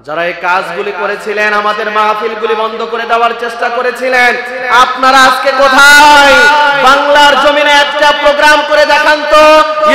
যারা এই কাজগুলি করেছিলেন, আমাদের মাহফিলগুলি বন্ধ করে দেওয়ার চেষ্টা করেছিলেন, আপনারা আজকে কোথায়? বাংলার জমিনে একটা প্রোগ্রাম করে দেখান তো,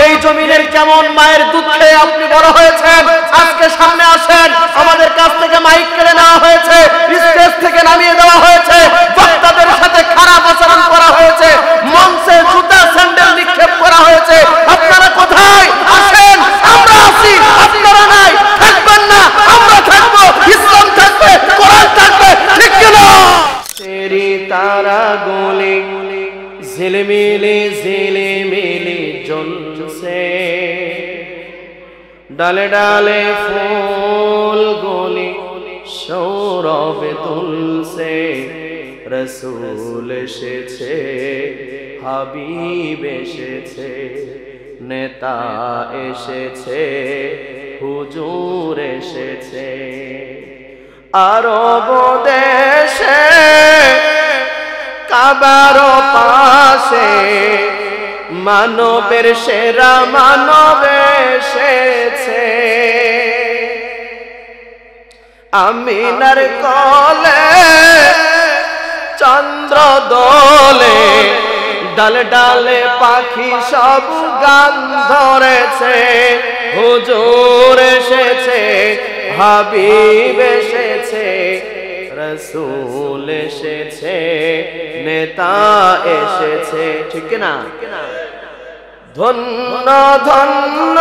এই জমিনের কেমন মায়ের দুধ খেয়ে আপনি বড় হয়েছেন। আজকে সামনে আসেন, আমাদের কাছ থেকে মাইক কেড়ে নেওয়া হয়েছে, স্টেজ থেকে নামিয়ে দেওয়া হয়েছে, বক্তাদের সাথে খারাপ আচরণ করা হয়েছে, মঞ্চে জুতা স্যান্ডেল নিক্ষেপ করা হয়েছে। আপনারা কোথায়? আসেন, আমরা আছি, আপনারা নাই। থাকবেন না, আমরা থাকবো, ইসলাম থাকবে, কোরআন থাকবে, ঠিক কি না? তেরি তারা গোলে ঝিলমিলে ঝিলমিলে জ্বলছে, ডালে ডালে ফুল গোলে সৌরভে তুলছে। রসূল এসেছে, হাবিব এসেছে, নেতা এসেছে, হুজুর এসেছে। আরব দেশে কাবার পাশে মানবের সেরা মানব এসেছে। আমিনার কোলে চন্দ্র দোলে, ডালে ডালে পাখি সব গান ধরেছে। হুজুর এসেছে, হাবিব এসেছে, রসূল এসেছে, নেতা এসেছে, ঠিক না? ধন্য ধন্য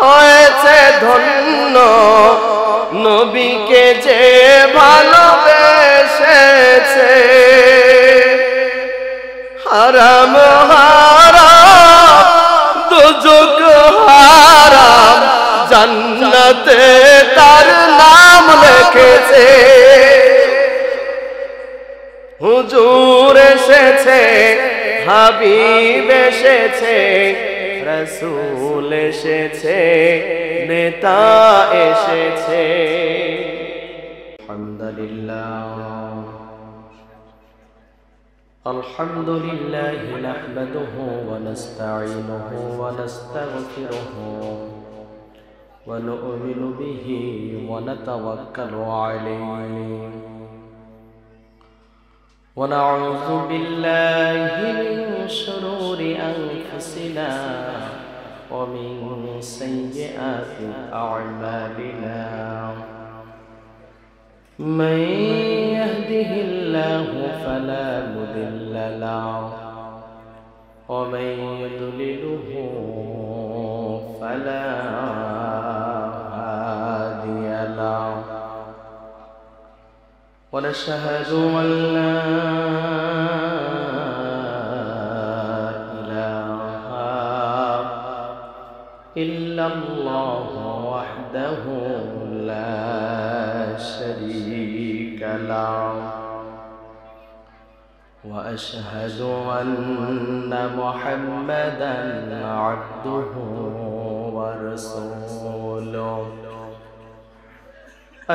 হয়েছে ধন্য নবীকে যে ভালোবেসেছে। হারাম হারাম দুজক হারাম, জান্নাতে তার নাম লিখেছে। হুজুর এসেছে, হাবিব এসেছে, রসূল এসেছে, নেতা এসেছে। আলহামদুলিল্লাহ আলহামদুলিল্লাহ নাহমাদুহু ওয়া নাস্তাঈনুহু ওয়া নাস্তাগফিরুহু ওয়া নু'মিনু বিহি ওয়া নাতাওয়াক্কালু আলাইহি ওয়া নাউযু বিল্লাহি মিন শুরুরি আনফুসিনা ওয়া মিন সাইয়্যাতি আ'মালিনা। من يهده الله فلا مضل له ومن يضلله فلا هادي له ونشهد أن لا إله إلا الله وحده لا شريك له وأشهد أن محمدا عبده ورسوله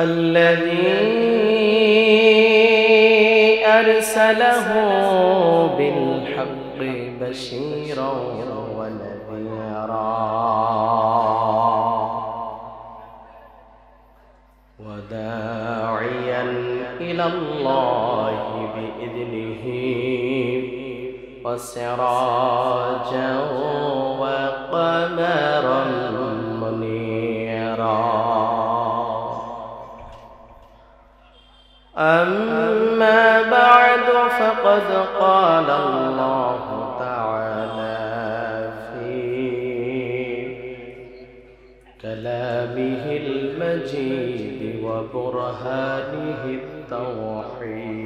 الذي أرسله بالحق بشيرا ونذيرا وداعيا إلى الله بإذنه وسراجا وقمرا منيرا. أما بعد فقد قال الله تعالى في كلامه المجيد وبرهانه التوحيد.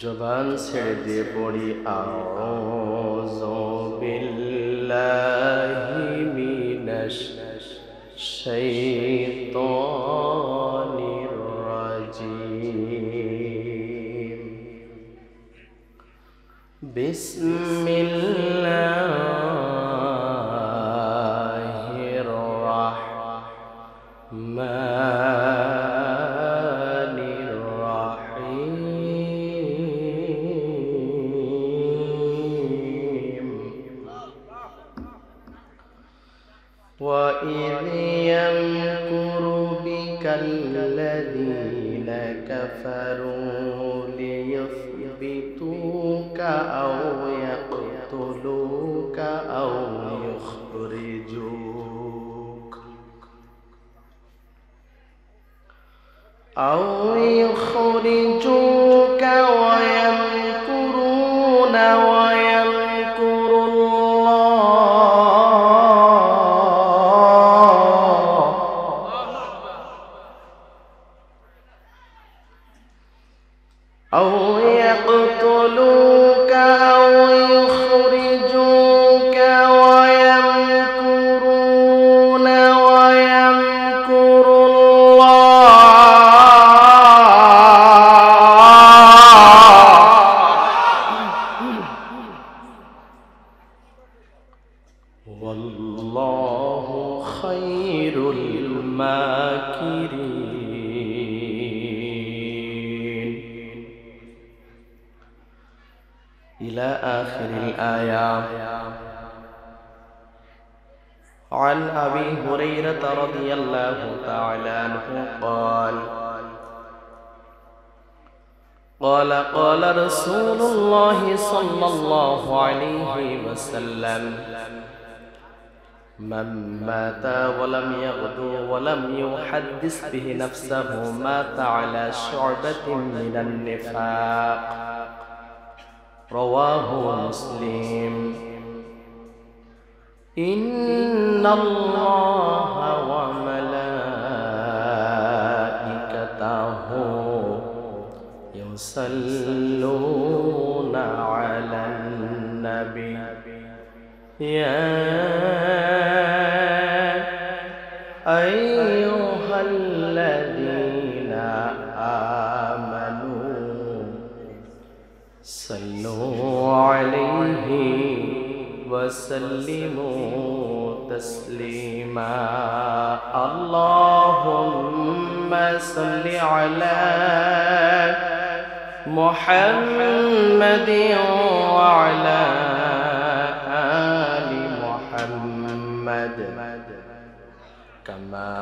জবান ছেড়ে দিয়ে পড়ি আউযু বিল্লাহি মিনাশ শাইতানির রাজীম। বিসমিল্লাহির রাহমানির রাহিম। وإذ يمكر بك الذين كفروا ليثبتوك أو يقتلوك أو يخرجوك ويمكرون ويمكر الله أو يقتلوك أو يخرجوك ويمكرون ويمكر والله خير الماكرين إلى آخر الآية. عن أبي هريرة رضي الله تعالى عنه قال قال رسول الله صلى الله عليه وسلم من مات ولم يغدو ولم يحدث به نفسه مات على شعبة من النفاق رواه مسلم. إن الله وملائكته يصلون على النبي يا أيها الذين آمنوا صلوا عليه وسلموا تسليما. اللهم صل على محمد وعلى آل محمد كما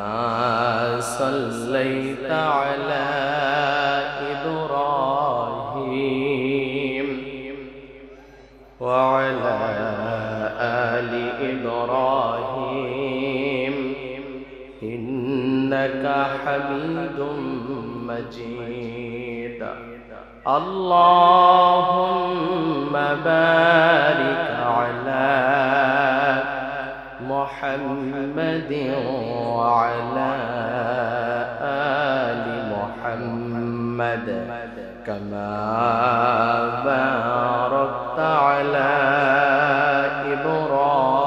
صليت على إبراهيم وعلى آل إبراهيم إنك حميد مجيد. اللهم بارك على محمد وعلى آل محمد كما باركت على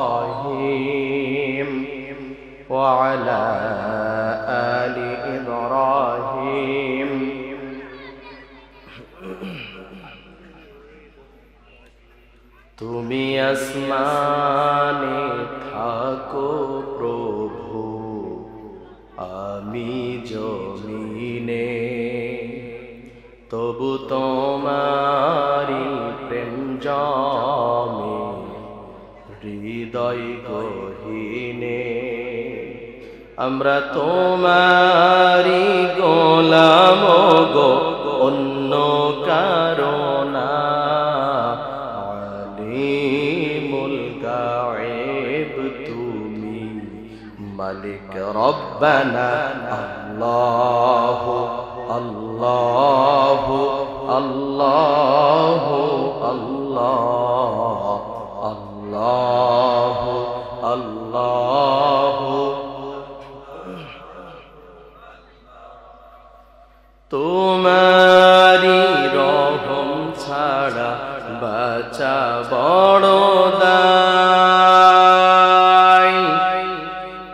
إبراهيم وعلى آل إبراهيم. তুমি আসমানে থাকো প্রভু আমি জমিনে তবু তোমারি প্রেম জমে হৃদয় গহীনে আমরা তোমারি গোলাম গো অন্য কারণা মালিক রব্বানা আল্লাহু আল্লাহু আল্লাহু আল্লাহ আল্লাহু আল্লাহু। তোমারি রহম ছাড়া বাঁচা বড় দায়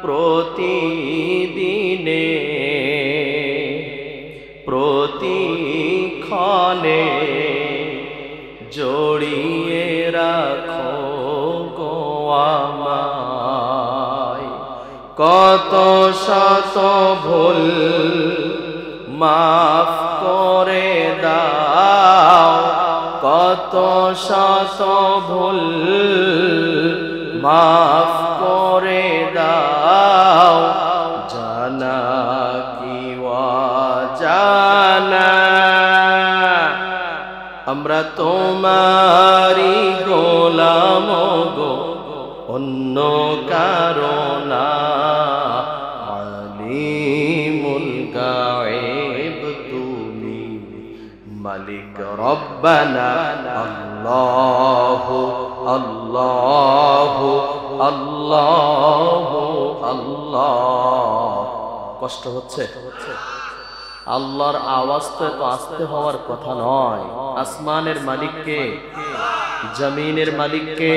প্রতিদিনে প্রতিক্ষণে জড়িয়ে রাখো গো আমায় কত শত ভুল মাফ করে দাও কত শত ভুল মাফ করে দাও আমরা তোমারি গোলাম গো, অন্য কারো না। আলিমুল গায়েব তুমি, মালিক রব্বানা। আল্লাহু আল্লাহু আল্লাহু আল্লাহ। কষ্ট হচ্ছে? আল্লাহর আওয়াজ তো এত আস্তে হওয়ার কথা নয়। আসমানের মালিককে, জমিনের মালিককে,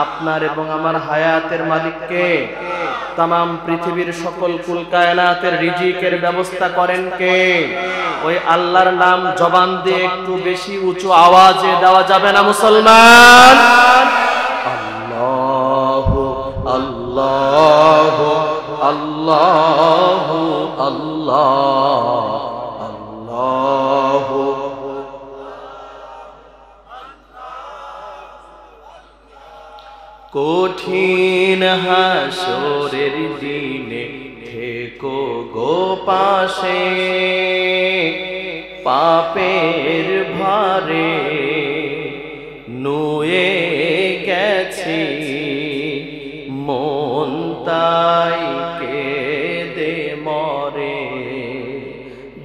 আপনার এবং আমার হায়াতের মালিককে, তামাম পৃথিবীর সকল কুল কায়নাতের রিজিকের ব্যবস্থা করেন কে? ওই আল্লাহর নাম জবান দিয়ে একটু বেশি উঁচু আওয়াজে দেওয়া যাবে না মুসলমান? আল্লাহু আল্লাহু আল্লাহু আল্লাহ আল্লাহু। কঠিন হাসরের দিনে থেকো গো পাশে, পাপের ভারে নুয়ে গেছি মন তাই কেঁদে মরে।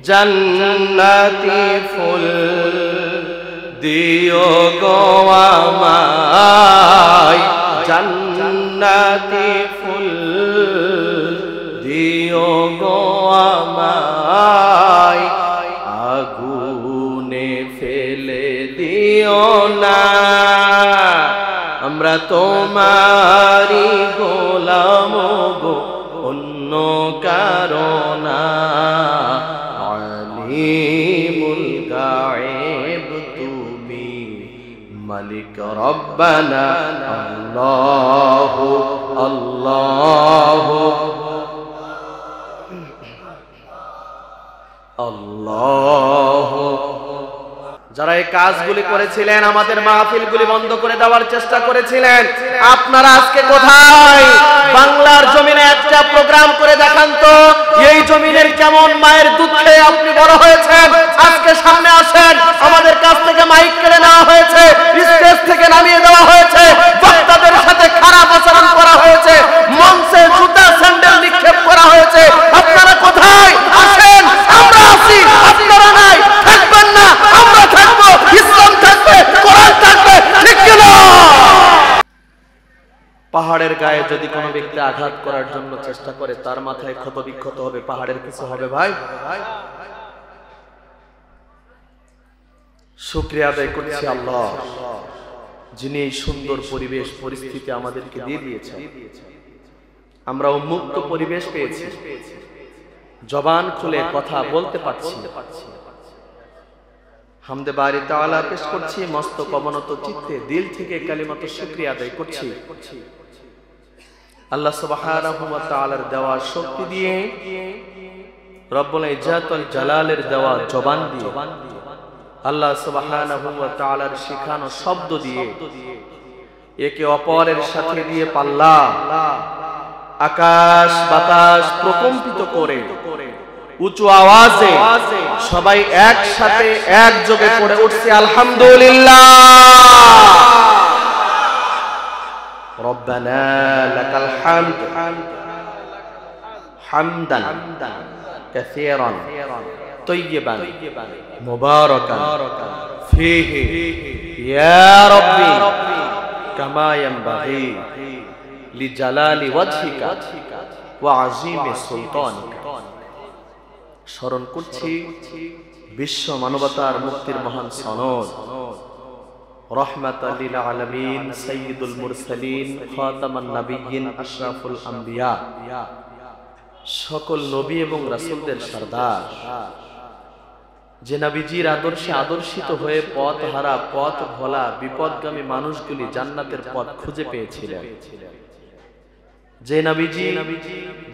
জান্নাতি ফুল দিও গো আমায়, জান্নাতি ফুল দিও গো আমায়, আগুনে ফেলে দিও না। আমরা তোমারি গোলাম গো, অন্য কারো না। আলিমুল গায়েব তুমি, মালিক রব্বানা। আল্লাহু আল্লাহু আল্লাহু। যারা এই কাজগুলি করেছিলেন, আমাদের মাহফিলগুলি বন্ধ করে দেওয়ার চেষ্টা করেছিলেন, আপনারা আজকে কোথায়? বাংলার জমিনে একটা প্রোগ্রাম করে দেখান তো, এই জমিনের কেমন মায়ের দুধ খেয়ে আপনি বড় হয়েছেন। আজকে সামনে আসেন, আমাদের কাছ থেকে মাইক কেড়ে নেওয়া হয়েছে, স্টেজ থেকে নামিয়ে দেওয়া হয়েছে, বক্তাদের সাথে খারাপ আচরণ করা হয়েছে, মঞ্চে জুতা স্যান্ডেল নিক্ষেপ করা হয়েছে। আপনারা কোথায়? আসেন, আমরা আছি, আপনারা নাই। থাকবেন না, আমরা থাকবো। ইসলাম থাকবে, কোরআন থাকবে, ঠিক কি না? পাহাড়ের গায়ে যদি কোনো ব্যক্তি আঘাত করার জন্য চেষ্টা করে, তার মাথায় ক্ষত বিক্ষত হবে, পাহাড়ের কিছু হবে ভাই? শুকরিয়া আদায় করছি আল্লাহ, যিনি এই সুন্দর পরিবেশ পরিস্থিতি আমাদেরকে দিয়ে দিয়েছেন। আমরা উন্মুক্ত পরিবেশ পেয়েছি, জবান খুলে কথা বলতে পারছি। হামদে বারি তাআলা পেশ করছি, মস্তক অবনত চিত্তে দিল থেকে কালিমাত শুকরিয়া আদায় করছি আল্লাহ সুবহানাহু ওয়া তাআলার দেওয়া শক্তি দিয়ে, রব্বুল ইজ্জাতুল জালালের দেওয়া জবান দিয়ে, আল্লাহ সুবহানাহু ওয়া তাআলার শিখানো শব্দ দিয়ে, একে অপরের সাথে দিয়ে পাল্লা, আকাশ বাতাস প্রকম্পিত করে উঁচু আওয়াজে সবাই একসাথে একযোগে পড়ে উঠছি আলহামদুলিল্লাহ। রব্বানা লাকাল হামদ হামদান কাসীরান তাইয়িবান মুবারাকান ফীহি ইয়া রাব্বি কামা ইয়ানবাগি লিজালালি ওয়াজহিকা ওয়া আযীমি সুলতানিকা। স্মরণ করছি বিশ্ব মানবতার মুক্তির মহান সনদ, রহমাতাল লিল আলামিন, সাইয়্যিদুল মুরসালিন, খাতামান নাবিয়্যিন, আশরাফুল আম্বিয়া, সকল নবী এবং রাসূলদের সরদার, যে নবীজির আদর্শে আদর্শিত হয়ে পথ হারা, পথ ভোলা, বিপদগামী মানুষগুলি জান্নাতের পথ খুঁজে পেয়েছিলেন, যে নবীজি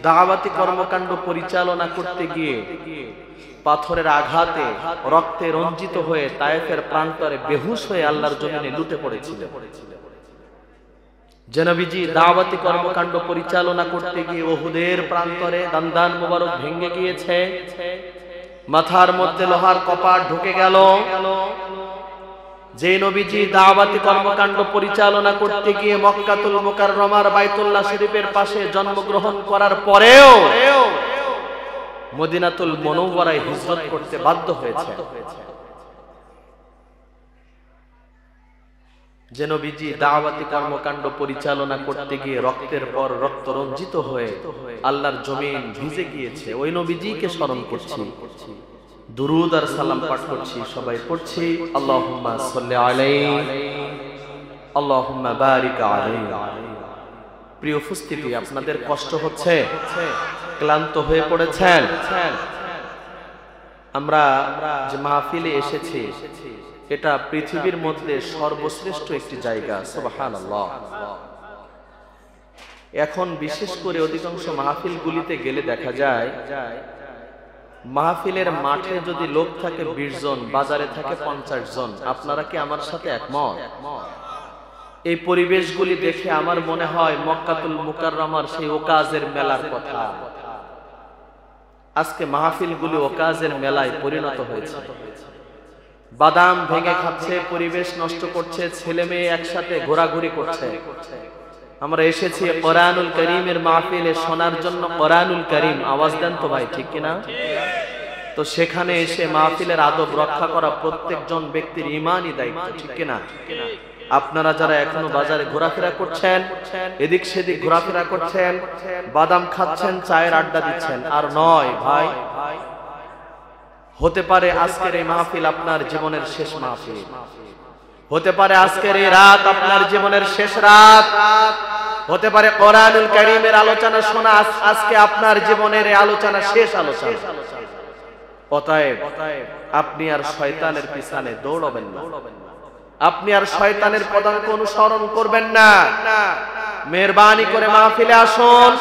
দাওয়াতি কর্মকাণ্ড পরিচালনা করতে গিয়ে পাথরের আঘাতে রক্তে রঞ্জিত হয়ে তায়েফের প্রান্তরে বেহুশ হয়ে আল্লাহর জমিনে লুটে পড়েছিলেন, যে নবীজি দাওয়াতি কর্মকাণ্ড পরিচালনা করতে গিয়ে উহুদের প্রান্তরে দান্দান মুবারক ভেঙে গিয়েছে, মাথার মধ্যে লোহার কপাট ঢুকে গেল, যে নবীজি দাওয়াতি কর্মকাণ্ড পরিচালনা করতে গিয়ে মক্কাতুল মুকাররমার বাইতুল্লাহ শরীফের পাশে জন্মগ্রহণ করার পরেও মদিনাতুল মুনাওয়ারায় হিজরত করতে বাধ্য হয়েছে, যে নবীজি দাওয়াতি কর্মকাণ্ড পরিচালনা করতে গিয়ে রক্তের পর রক্ত রঞ্জিত হয়ে আল্লাহর জমিন ভিজে গিয়েছে, ওই নবীজিকে স্মরণ করছি, দুরুদ আর সালাম পাঠ করছি, সবাই পড়ছি আল্লাহুম্মা সাল্লি আলাইহি আল্লাহুম্মা বারিক আলাইহি। প্রিয় উপস্থিতি, আপনাদের কষ্ট হচ্ছে, ক্লান্ত হয়ে পড়েছেন। আমরা যে মাহফিলে এসেছি এটা পৃথিবীর মধ্যে সর্বশ্রেষ্ঠ একটি জায়গা, সুবহানাল্লাহ। এখন বিশেষ করে অধিকাংশ মাহফিলগুলিতে গেলে দেখা যায় মাহফিলের মাঠে যদি লোক থাকে 20 জন, বাজারে থাকে 50 জন। আপনারা কি আমার সাথে একমত? এই পরিবেশগুলি দেখে আমার মনে হয় মক্কাতুল মুকাররমার সেই ওকাজের মেলার কথা। আজকে মাহফিলগুলি ওকাজের মেলায় পরিণত হয়েছে। বাদাম ভেঙে খাচ্ছে, পরিবেশ নষ্ট করছে, ছেলে মেয়ে একসাথে ঘোরাঘুরি করছে। আমরা এসেছি কোরআনুল কারীমের মাহফিলে শোনার জন্য। কোরআনুল কারীম, আওয়াজ দেন তো ভাই, ঠিক কিনা? তো সেখানে এসে মাহফিলের আদব রক্ষা করা প্রত্যেকজন ব্যক্তির ঈমানি দায়িত্ব, ঠিক কিনা? আপনারা যারা এখনো বাজারে ঘোরাফেরা করছেন, এদিক সেদিক ঘোরাফেরা করছেন, বাদাম খাচ্ছেন, চায়ের আড্ডা দিচ্ছেন, আর নয় ভাই, হতে পারে আজকের এই মাহফিল আপনার জীবনের শেষ মাহফিল, হতে পারে আজকের এই রাত আপনার জীবনের শেষ রাত, হতে পারে কোরআনুল কারীমের আলোচনা শোনা আজকে আপনার জীবনের এই আলোচনা শেষ আলোচনা। অতএব আপনি আর শয়তানের পিছনে দৌড়াবেন না, আপনি আর শয়তানের পদাঙ্ক অনুসরণ করবেন না। মেহেরবানি করে মাহফিলে আসুন,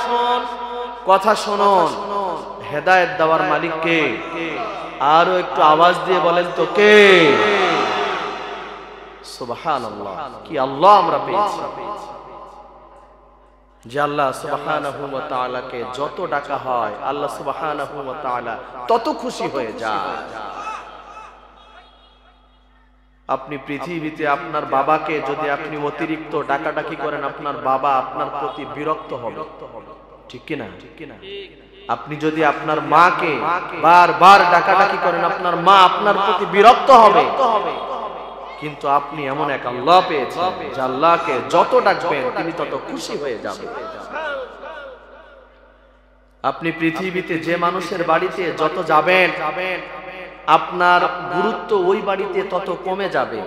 কথা শুনুন। হেদায়েত দেওয়ার মালিক কে? আরো একটু আওয়াজ দিয়ে বলেন তো কে? সুবহানাল্লাহ। কি আল্লাহ আমরা পেয়েছি, যে আল্লাহ সুবহানাহু ওয়া তাআলাকে যত ডাকা হয় আল্লাহ সুবহানাহু ওয়া তাআলা তত খুশি হয়ে যায়। আপনি পৃথিবীতে আপনার বাবাকে যদি আপনি অতিরিক্ত ডাকাডাকি করেন, আপনার বাবা আপনার প্রতি বিরক্ত হবে, ঠিক কিনা? আপনি যদি আপনার মাকে বারবার ডাকাডাকি করেন, আপনার মা আপনার প্রতি বিরক্ত হবে। কিন্তু আপনি এমন এক আল্লাহ পেয়েছেন যে আল্লাহকে যত ডাকবেন তিনি তত খুশি হয়ে যাবেন। আপনি পৃথিবীতে যে মানুষের বাড়িতে যত যাবেন আপনার গুরুত্ব ওই বাড়িতে তত কমে যাবে।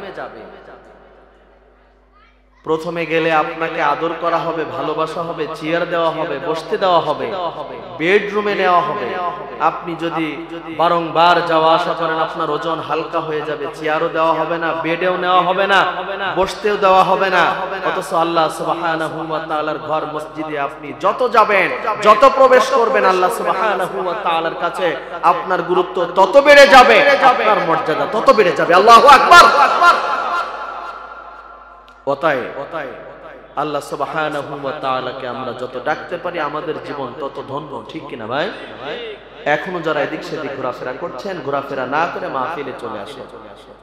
প্রথমে গেলে আপনাকে আদর করা হবে, ভালোবাসা হবে, চেয়ার দেওয়া হবে, বসতে দেওয়া হবে, বেডরুমে নেওয়া হবে। আপনি যদি বারংবার যাওয়া আসা করেন আপনার ওজন হালকা হয়ে যাবে, চেয়ারও দেওয়া হবে না, বেডেও নেওয়া হবে না, বসতেও দেওয়া হবে না। অথচ আল্লাহ সুবহানাহু ওয়া তাআলার ঘর মসজিদে আপনি যত যাবেন, যত প্রবেশ করবেন, আল্লাহ সুবহানাহু ওয়া তাআলার কাছে আপনার গুরুত্ব তত বেড়ে যাবে, আপনার মর্যাদা তত বেড়ে যাবে। আল্লাহু আকবার। অতএব আল্লাহ সুবহানাহু ওয়া তাআলাকে আমরা যত ডাকতে পারি আমাদের জীবন তত ধন্য, ঠিক কিনা ভাই? এখনো যারা এদিক সেদিক ঘোরাফেরা করছেন, ঘোরাফেরা না করে মাহফিলে চলে আসেন।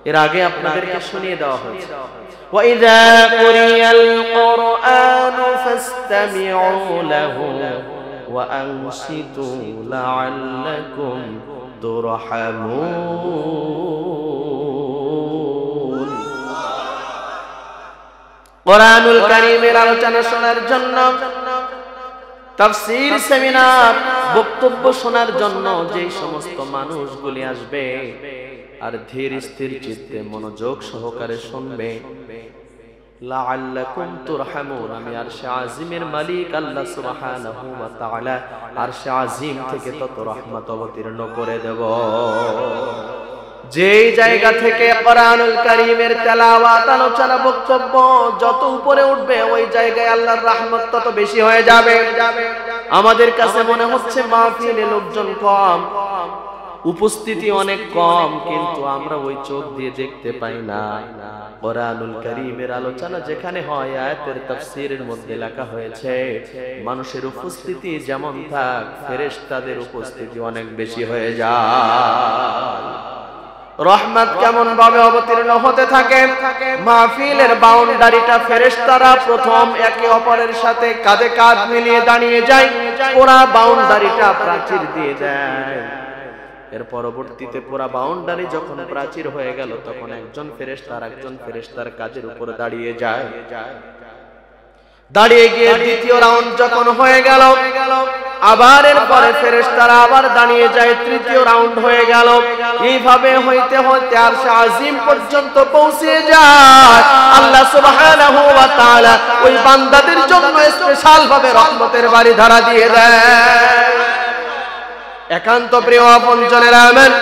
এর আগে আপনাদেরকে শুনিয়ে দেওয়া হয়েছে, ওয়া ইযা কুরিয়াল কুরআনু ফাসতামিউ লাহু ওয়া আনসিতু লাআল্লাকুম তুরহামুন। কোরআনুল কারীমের আলোচনা শোনার জন্য, তাফসীর সেমিনার বক্তব্য শোনার জন্য যে সমস্ত মানুষগুলি আসবে আর ধীর স্থির চিত্তে মনোযোগ সহকারে শুনবে, লাআল্লাকুম তুরহামুন, আমি আরশে আজিমের মালিক আল্লাহ সুবহানাহু ওয়া তাআলা আরশে আজিম থেকে তত রহমত অবতীর্ণ করে দেব। যেই জায়গা থেকে কোরআনুল কারীমের তেলাওয়াত, আলোচনা, বক্তব্য যত উপরে উঠবে ওই জায়গায় আল্লাহর রহমত তত বেশি হয়ে যাবে। আমাদের কাছে মনে হচ্ছে মাহফিলে লোকজন কম, উপস্থিতি অনেক কম, কিন্তু আমরা ওই চোখ দিয়ে দেখতে পাই না। কোরআনুল কারীমের আলোচনা যেখানে হয়, আয়াতের তাফসীরের মধ্যে লেখা হয়েছে মানুষের উপস্থিতি যেমন থাক, ফেরেশতাদের উপস্থিতি অনেক বেশি হয়ে যায়। রহমত কেমন ভাবে অবতীর্ণ হতে থাকে, মাহফিলের বাউন্ডারিটা ফেরেশতারা প্রথম একে অপরের সাথে কাঁধে কাঁধ মিলিয়ে দাঁড়িয়ে যায়, পুরা বাউন্ডারিটা প্রাচীর দিয়ে দেয়। এর পরবর্তীতে পুরা বাউন্ডারি যখন প্রাচীর হয়ে গেল, তখন একজন ফেরেশতা আরেকজন ফেরেশতার কাঁধের উপরে দাঁড়িয়ে যায়। দাঁড়িয়ে গিয়ে দ্বিতীয় রাউন্ড যখন হয়ে গেল, আবার এরপরে ফেরেশতারা আবার দাঁড়িয়ে যায়, তৃতীয় রাউন্ড হয়ে গেল। এইভাবে হইতে হইতে আরশে আজিম পর্যন্ত পৌঁছে যায়। আল্লাহ সুবহানাহু ওয়া তাআলা ওই বান্দাদের জন্য স্পেশাল ভাবে রহমতের বাড়ি ধারা দিয়ে দেয়। একান্ত প্রিয় আপনজনেরা, আমেন।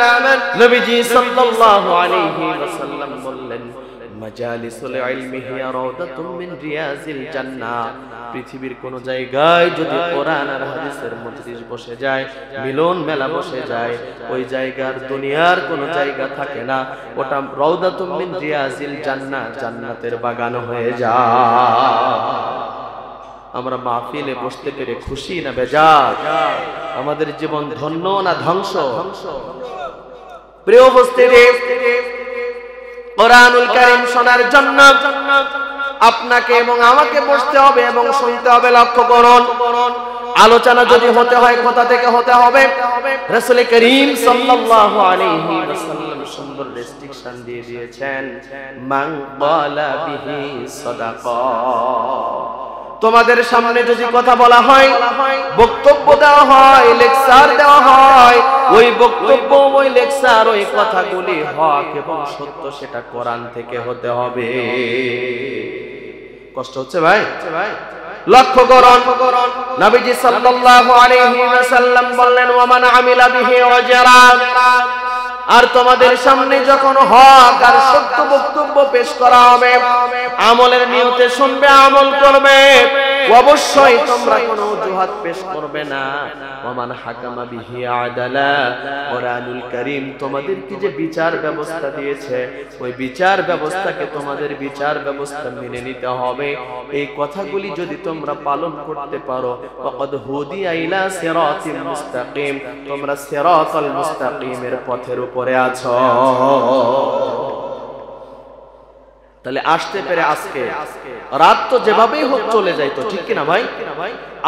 নবীজি সাল্লাল্লাহু আলাইহি ওয়াসাল্লাম বললেন, মাজালিসুল ইলমি হিয়া রাউদাতুম মিন রিয়াজিল জান্নাহ। পৃথিবীর কোন জায়গায় যদি কোরআন আর হাদিসের মজলিস বসে যায়, মিলন মেলা বসে যায়, ওই জায়গার দুনিয়ার কোন জায়গা থাকে না, ওটা রাউদাতুম মিন রিয়াজিল জান্নাহ, জান্নাতের বাগান হয়ে যায়। আমরা মাহফিলে বসতে পেরে খুশি না বেজার? আমাদের জীবন ধন্য না ধ্বংস? প্রিয় উপস্থিতি, কোরআনুল কারীম শোনার জন্য আপনাকে এবং আমাকে বসতে হবে এবং শুনতে হবে। লক্ষ্য করুন, আলোচনা যদি হতে হয় কোথা থেকে হতে হবে? রাসূল করিম সাল্লাল্লাহু আলাইহি ওয়াসাল্লাম সুন্দর রেস্ট্রিকশন দিয়ে দিয়েছেন, মান ক্বালা বিহি সাদাকা। তোমাদের সামনে যদি কথা বলা হয়, বক্তব্য দেওয়া হয়, লেকচার দেওয়া হয়, ওই বক্তব্য, ওই লেকচার, ওই কথাগুলি হক এবং সত্য, সেটা কোরআন থেকে হতে হবে। কষ্ট হচ্ছে ভাই? লক্ষ্য করুন, নবীজি সাল্লাল্লাহু আলাইহি ওয়াসাল্লাম বললেন, ওয়া মান আমিলা বিহি ওয়াজরা। আর তোমাদের সামনে যখন হক আর সত্য বক্তব্য পেশ করা হবে, আমলের নিয়তে শুনবে, আমল করবে, অবশ্যই তোমরা কোনো অজুহাত পেশ করবে না। ওমান হাকামা বিহি আদালা। কোরআনুল কারীম তোমাদেরকে যে বিচার ব্যবস্থা দিয়েছে, ওই বিচার ব্যবস্থাকে তোমাদের বিচার ব্যবস্থা মেনে নিতে হবে। এই কথাগুলি যদি তোমরা পালন করতে পারো, ফাকাদ হুদিয়া ইলা সিরাতিল মুস্তাকিম, তোমরা সিরাতাল মুস্তাকিমের পথের উপরে আছো। তাহলে আসতে পেরে আজকে রাত তো যেভাবেই হোক চলে যাইতো, ঠিক কিনা ভাই?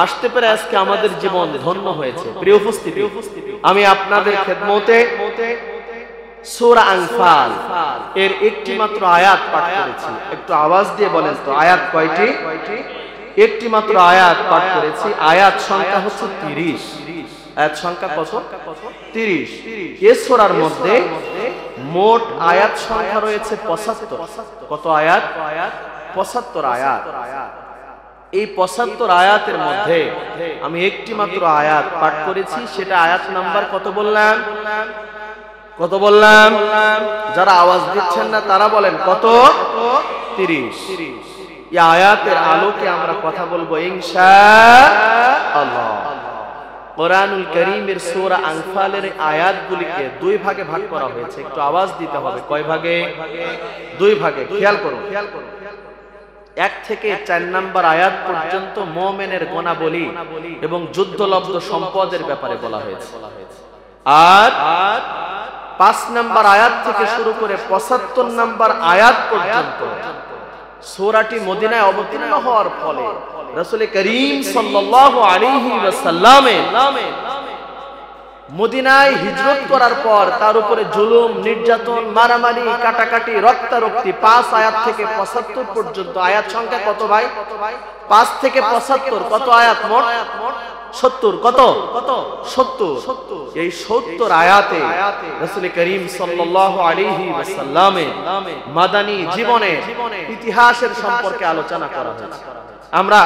আসতে পেরে আজকে আমাদের জীবন ধন্য হয়েছে। প্রিয় উপস্থিতি, আমি আপনাদের খেদমতে সূরা আনফাল এর একটি মাত্র আয়াত পাঠ করেছি। একটু আওয়াজ দিয়ে বলেন তো, আয়াত কয়টি? একটি মাত্র আয়াত পাঠ করেছি। আয়াত সংখ্যা হচ্ছে 30। আয়াত সংখ্যা কত? 30। এই সূরার মধ্যে মোট আয়াত সংখ্যা রয়েছে 75। কত আয়াত? 75 আয়াত। এই 75 আয়াতের মধ্যে আমি একটি মাত্র আয়াত পাঠ করেছি। সেটা আয়াত নাম্বার কত বললাম? কত বললাম? যারা আওয়াজ দিচ্ছেন না তারা বলেন কত? 30। এই আয়াতের আলোকে আমরা কথা বলবো ইনশাআল্লাহ। কোরআনুল কারীমের সূরা আনফালের আয়াতগুলিকে দুই ভাগে ভাগ করা হয়েছে। একটু আওয়াজ দিতে হবে। কয় ভাগে? দুই ভাগে। খেয়াল করুন, 1 থেকে 4 নম্বর আয়াত পর্যন্ত মুমিনের গুণাবলী এবং যুদ্ধলব্ধ সম্পদের ব্যাপারে বলা হয়েছে। আর 5 নম্বর আয়াত থেকে শুরু করে 75 নম্বর আয়াত পর্যন্ত সূরাটি মদিনায় অবতীর্ণ হওয়ার ফলে রাসূল করিম সাল্লাল্লাহু আলাইহি ওয়াসাল্লাম মদিনায় হিজরত করার পর তার উপরে জুলুম, নির্যাতন, মারামারি, কাটাকাটি, রক্তারক্তি 5 আয়াত থেকে 75 পর্যন্ত। আয়াত সংখ্যা কত ভাই? 5 থেকে 75। কত আয়াত মোট? 70। কত? 70। এই 70 আয়াতে রাসূল করিম সাল্লাল্লাহু আলাইহি ওয়াসাল্লামের মাদানী জীবনে ইতিহাসের সম্পর্কে আলোচনা করা হয়েছে। আমরা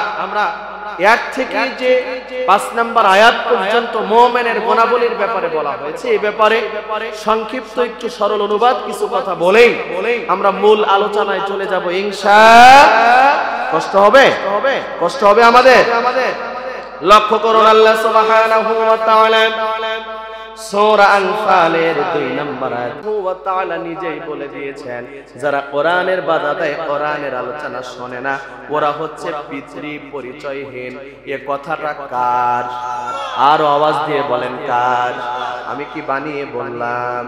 1 থেকে যে 5 নম্বর আয়াত পর্যন্ত মুমিনের গুণাবলীর ব্যাপারে বলা হয়েছে, এই ব্যাপারে সংক্ষিপ্ত একটু সরল অনুবাদ কিছু কথা বলেই আমরা মূল আলোচনায় চলে যাব ইনশাআল্লাহ। কষ্ট হবে? কষ্ট হবে আমাদের? লক্ষ্য করুন, আল্লাহ সুবহানাহু ওয়া তাআলা সূরা আনফালের 2 নম্বর আয়াত ওয়া তাআলা নিজেই বলে দিয়েছেন, যারা কোরআনের বাধা দেয়, কোরআনের আলোচনা শোনে না, ওরা হচ্ছে পিতৃ পরিচয়হীন। এ কথাটা কার? আর আওয়াজ দিয়ে বলেন কার? আমি কি বানিয়ে বললাম?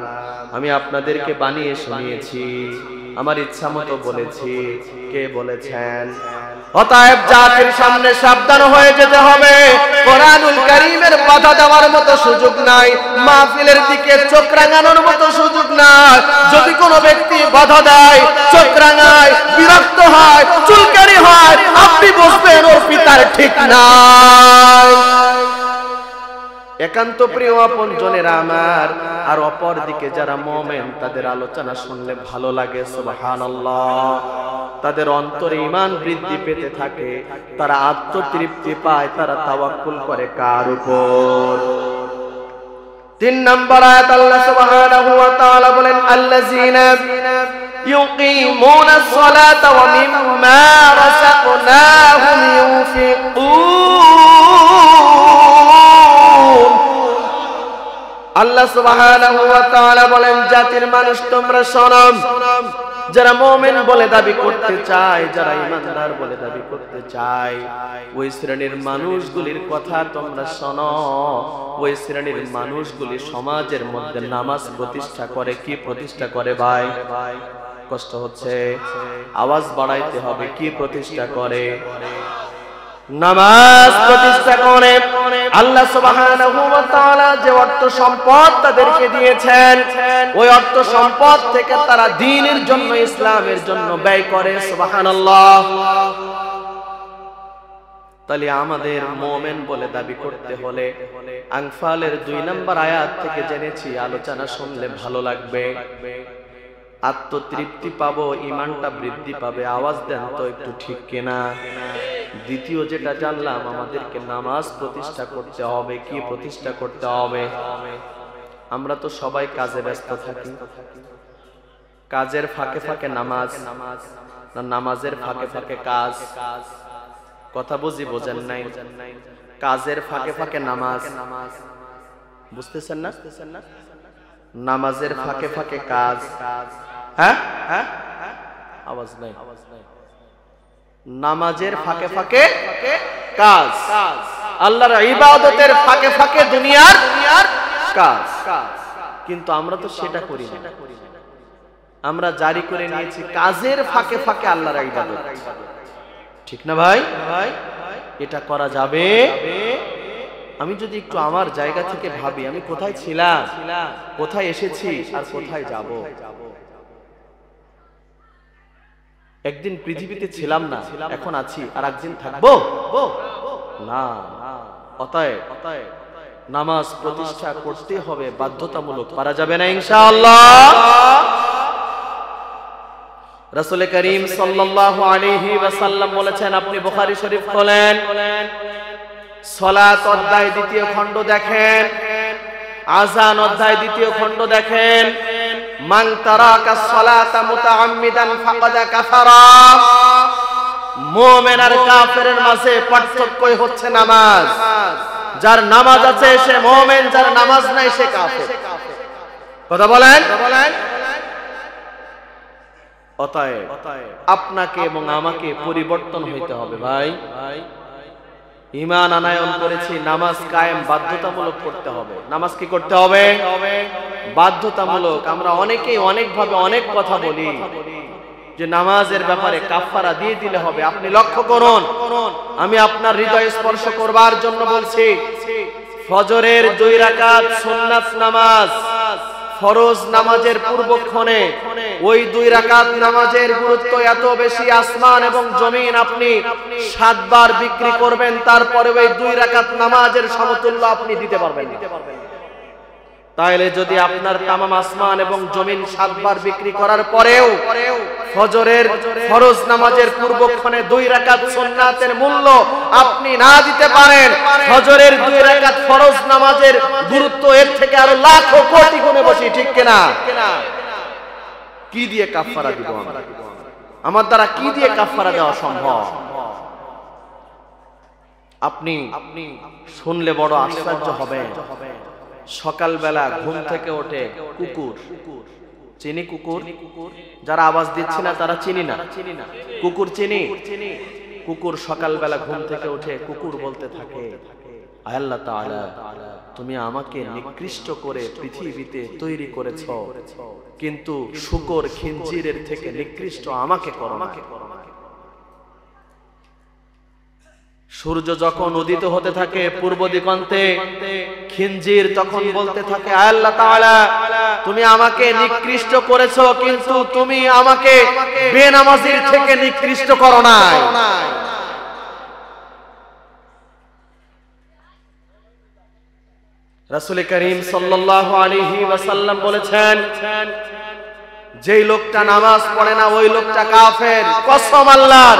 আমি আপনাদেরকে বানিয়ে শুনিয়েছি, আমার ইচ্ছা মতো বলেছি। কে বলেছেন? অতএব জাতির সামনে সাবধান হয়ে যেতে হবে। কোরআনুল কারীমের বাধা দেওয়ার মতো সুযোগ নাই, মাহফিলের দিকে চোখ রাঙানোর মতো সুযোগ নাই। যদি কোনো ব্যক্তি বাধা দেয়, চোখ রাঙায়, বিরক্ত হয়, চুলকানি হয়, আপনি বুঝবেন ওর পিতার ঠিক নাই। একান্ত প্রিয় আপন জনেরা আমার, আর অপর দিকে যারা মুমিন তাদের আলোচনা শুনলে ভালো লাগে, সুবহানাল্লাহ। তাদের অন্তরে ঈমান বৃদ্ধি পেতে থাকে, তারা আত্মতৃপ্তি পায়, তারা তাওয়াক্কুল করে কার উপর? 3 নম্বর আয়াত আল্লাহ সুবহানাহু ওয়া তাআলা বলেন, আল্লাযীনা ইউকিমুনাস সালাতা ওয়া মিম্মা রাযাকনাহুম ইউনফিকুন। আল্লাহ সুবহানাহু ওয়া তাআলা বলেন, জাতির মানুষ তোমরা শোনো, যারা মুমিন বলে দাবি করতে চায়, যারা ঈমানদার বলে দাবি করতে চায়, ওই শ্রেণীর মানুষগুলির কথা তোমরা শোনো। ওই শ্রেণীর মানুষগুলি সমাজের মধ্যে নামাজ প্রতিষ্ঠা করে। কি প্রতিষ্ঠা করে ভাই? কষ্ট হচ্ছে, আওয়াজ বাড়াইতে হবে। কি প্রতিষ্ঠা করে? নামাজ প্রতিষ্ঠা করে। আল্লাহ সুবহানাহু ওয়া তাআলা যে অর্থ সম্পদ তাদেরকে দিয়েছেন, ওই অর্থ সম্পদ থেকে তারা দ্বীনের জন্য, ইসলামের জন্য ব্যয় করে। সুবহানাল্লাহ। তাহলে আমাদের মুমিন বলে দাবি করতে হলে আনফালের 2 নম্বর আয়াত থেকে জেনেছি, আলোচনা শুনলে ভালো লাগবে, আত্মতৃপ্তি পাবো, ঈমানটা বৃদ্ধি পাবে। আওয়াজ দেন তো একটু, ঠিক কিনা? দ্বিতীয় যেটা জানলাম, আমাদেরকে নামাজ প্রতিষ্ঠা করতে হবে। কি প্রতিষ্ঠা করতে হবে? আমরা তো সবাই কাজে ব্যস্ত থাকি। কাজের ফাঁকে ফাঁকে নামাজ, না নামাজের ফাঁকে ফাঁকে কাজ? কথা বুঝি বোঝেন নাই? কাজের ফাঁকে ফাঁকে নামাজ, বুঝতেছেন না? নামাজের ফাঁকে ফাঁকে কাজ। হ্যাঁ হ্যাঁ, আওয়াজ নাই। নামাজের ফাঁকে ফাঁকে কাজ, আল্লাহর ইবাদতের ফাঁকে ফাঁকে দুনিয়ার কাজ। কিন্তু আমরা তো সেটা করি না। আমরা জারি করে নিয়েছি কাজের ফাঁকে ফাঁকে আল্লাহর ইবাদত। ঠিক না ভাই? এটা করা যাবে? আমি যদি একটু আমার জায়গা থেকে ভাবি, আমি কোথায় ছিলাম, কোথায় এসেছি, আর কোথায় যাব। একদিন পৃথিবীতে ছিলাম না, এখন আছি, আর একদিন থাকবো না। অতএব নামাজ প্রতিষ্ঠা করতে হবে, বাধ্যতামূলক, পারা যাবে না ইনশাআল্লাহ। রাসূল করিম সাল্লাল্লাহু আলাইহি ওয়াসাল্লাম বলেছেন, আপনি বুখারী শরীফ খোলেন, সালাত অধ্যায় 2 খণ্ড দেখেন, আযান অধ্যায় 2 খণ্ড দেখেন, মান তারাকা সালাতা মুতাআম্মিদান ফাকাদ কাফারা। মুমিন আর কাফেরের মাঝে পার্থক্যই হচ্ছে নামাজ। যার নামাজ আছে সে মুমিন, যার নামাজ নাই সে কাফের। কথা বলেন। অতএব আপনাকে এবং আমাকে পরিবর্তন হইতে হবে ভাই। ঈমান আনায়ন করেছি, নামাজ কায়েম বাধ্যতামূলক করতে হবে। নামাজ কি করতে হবে? বাধ্যতামূলক। আমরা অনেকেই অনেকভাবে অনেক কথা বলি যে নামাজের ব্যাপারে কাফারা দিয়ে দিলে হবে। আপনি লক্ষ্য করুন, আমি আপনার হৃদয় স্পর্শ করবার জন্য বলছি, ফজরের 2 রাকাত সুন্নাত নামাজ, ফরজ নামাজের পূর্বক্ষণে ওই 2 রাকাত নামাজের গুরুত্ব এত বেশি, আসমান এবং জমিন আপনি 7 বার বিক্রি করবেন, তারপরে ওই 2 রাকাত নামাজের সমতুল্য আপনি দিতে পারবেন না। তাইলে যদি আপনার তামাম আসমান এবং জমিন 7 বার বিক্রি করার পরেও ফজরের ফরজ নামাজের পূর্বক্ষণে 2 রাকাত সুন্নাতের মূল্য আপনি না দিতে পারেন, ফজরের 2 রাকাত ফরজ নামাজের গুরুত্ব এর থেকে আরো লাখ কোটি গুণে বেশি। ঠিক কিনা? কি দিয়ে কাফারা দিব আমরা? আমার দ্বারা কি দিয়ে কাফারা দেওয়া সম্ভব? আপনি শুনলে বড় আশ্চর্য হবেন। সকালবেলা ঘুম থেকে ওঠে কুকুর, চিনি কুকুর? যারা আওয়াজ দিচ্ছে না তারা চিনি না। কুকুর চিনি? কুকুর সকালবেলা ঘুম থেকে উঠে কুকুর বলতে থাকে, আল্লাহ তাআলা তুমি আমাকে নিকৃষ্ট করে পৃথিবীতে তৈরি করেছো, কিন্তু শূকর খিঞ্জিরের থেকে নিকৃষ্ট আমাকে করো না। সূর্য যখন উদিত হতে থাকে পূর্ব দিগন্তে, খিঞ্জির তখন বলতে থাকে, আল্লাহ তাআলা তুমি আমাকে নিকৃষ্ট করেছো, কিন্তু তুমি আমাকে বেনামাজির থেকে নিকৃষ্ট করো না। রাসূল করিম সাল্লাল্লাহু আলাইহি ওয়াসাল্লাম বলেছেন, যেই লোকটা নামাজ পড়ে না ওই লোকটা কাফের। কসম আল্লাহর,